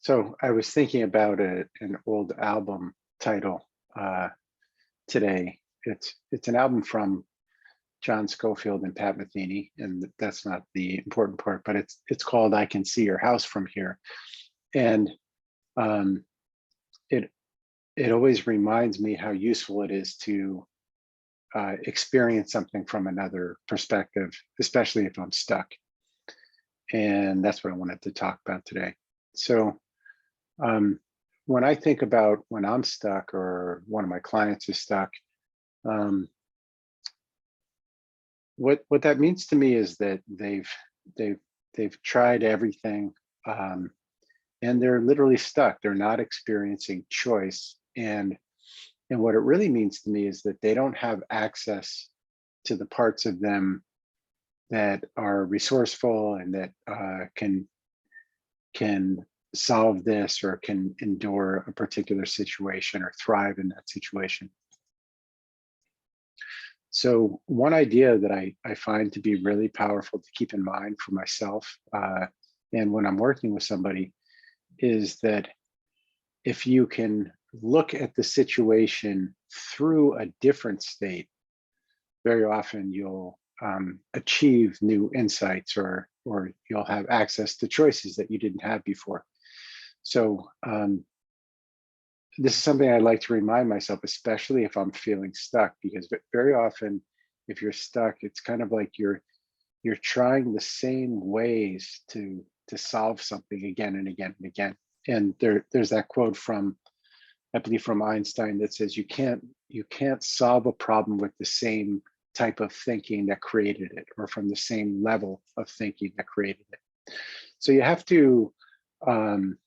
So I was thinking about an old album title uh, today. It's an album from John Scofield and Pat Metheny, and that's not the important part. But it's called "I Can See Your House from Here," and um, it it always reminds me how useful it is to experience something from another perspective, especially if I'm stuck. And that's what I wanted to talk about today. So Um, when I think about when I'm stuck or one of my clients is stuck, um, what that means to me is that they've they've tried everything, um, and they're literally stuck. They're not experiencing choice, and what it really means to me is that they don't have access to the parts of them that are resourceful and that can solve this or can endure a particular situation or thrive in that situation. So one idea that I find to be really powerful to keep in mind for myself and when I'm working with somebody is that if you can look at the situation through a different state, very often you'll achieve new insights or you'll have access to choices that you didn't have before. So this is something I like to remind myself, especially if I'm feeling stuck, because very often, if you're stuck, it's kind of like you're trying the same ways to solve something again and again and again. And there's that quote from, I believe, from Einstein that says you can't solve a problem with the same type of thinking that created it, or from the same level of thinking that created it. So um,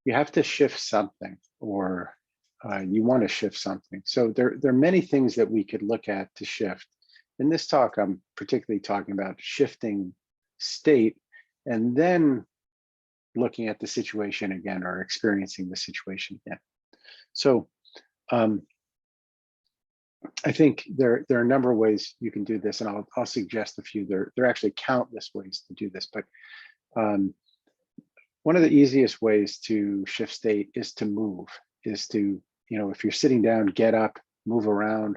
you have to shift something, or you want to shift something. So there are many things that we could look at to shift. In this talk, I'm particularly talking about shifting state and then looking at the situation again or experiencing the situation again. So um, I think there are a number of ways you can do this, and I'll suggest a few. There are actually countless ways to do this, but um, one of the easiest ways to shift state is to move, is to, if you're sitting down, get up, move around,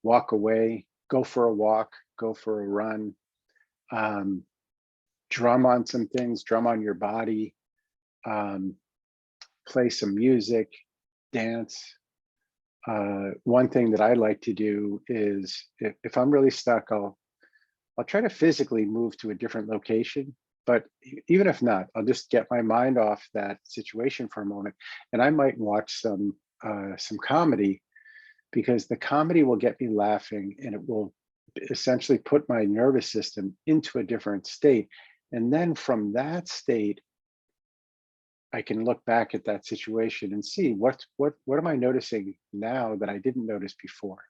walk away, go for a walk, go for a run, um, drum on some things, drum on your body, um, play some music, dance. One thing that I like to do is if I'm really stuck, I'll try to physically move to a different location. But even if not, I'll just get my mind off that situation for a moment, and I might watch some comedy, because the comedy will get me laughing, and it will essentially put my nervous system into a different state. And then from that state, I can look back at that situation and see what am I noticing now that I didn't notice before.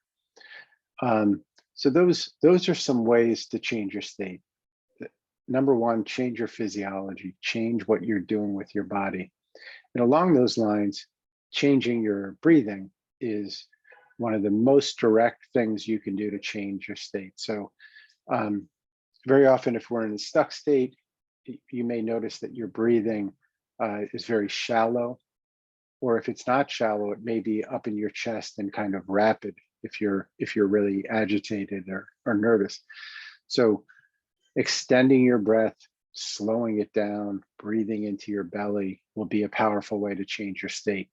So those are some ways to change your state. Number one, change your physiology, change what you're doing with your body. And along those lines, changing your breathing is one of the most direct things you can do to change your state. So very often, if we're in a stuck state, you may notice that your breathing is very shallow, or if it's not shallow, it may be up in your chest and kind of rapid if you're really agitated or nervous. So extending your breath, slowing it down, breathing into your belly will be a powerful way to change your state.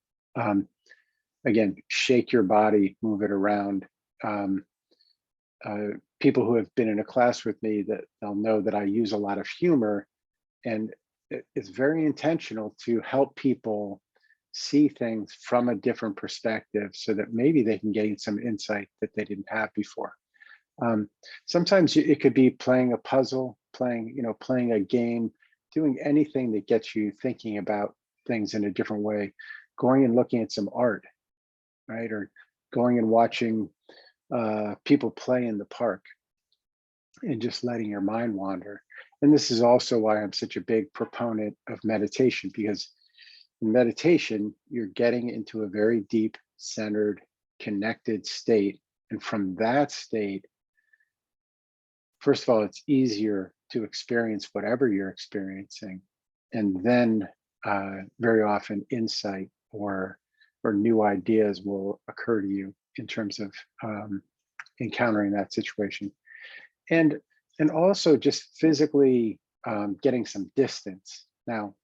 Again, shake your body, move it around. Um, People who have been in a class with me, that they'll know that I use a lot of humor, and it's very intentional to help people see things from a different perspective so that maybe they can gain some insight that they didn't have before. Sometimes it could be playing a puzzle, playing a game, doing anything that gets you thinking about things in a different way, going and looking at some art, right? Or going and watching people play in the park and just letting your mind wander. And this is also why I'm such a big proponent of meditation, because in meditation, you're getting into a very deep, centered, connected state. And from that state, first of all, it's easier to experience whatever you're experiencing. And then very often insight or new ideas will occur to you in terms of encountering that situation. And also just physically getting some distance. Now,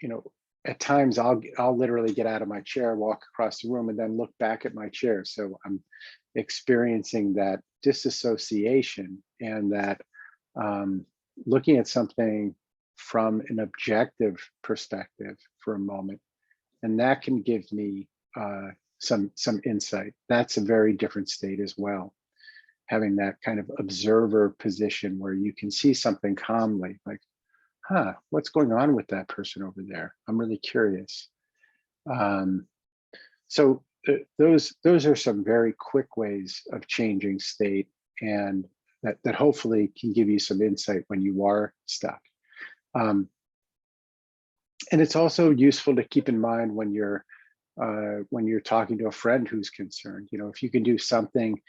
you know, at times I'll literally get out of my chair, walk across the room, and then look back at my chair. So I'm experiencing that disassociation and that looking at something from an objective perspective for a moment, and that can give me some insight. That's a very different state as well. Having that kind of observer position where you can see something calmly, like, huh, what's going on with that person over there? I'm really curious. So those are some very quick ways of changing state, and that hopefully can give you some insight when you are stuck. And it's also useful to keep in mind when you're talking to a friend who's concerned. You know, if you can do something,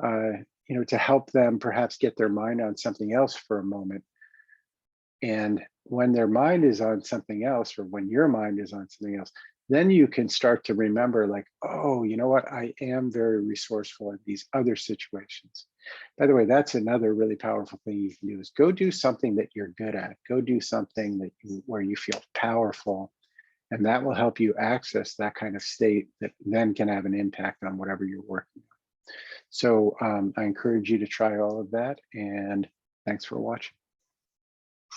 you know, to help them perhaps get their mind on something else for a moment. And when their mind is on something else, or when your mind is on something else, then you can start to remember, like, oh, you know what? I am very resourceful in these other situations. By the way, that's another really powerful thing you can do, is go do something that you're good at. Go do something that where you feel powerful, and that will help you access that kind of state that then can have an impact on whatever you're working on. So I encourage you to try all of that, and thanks for watching.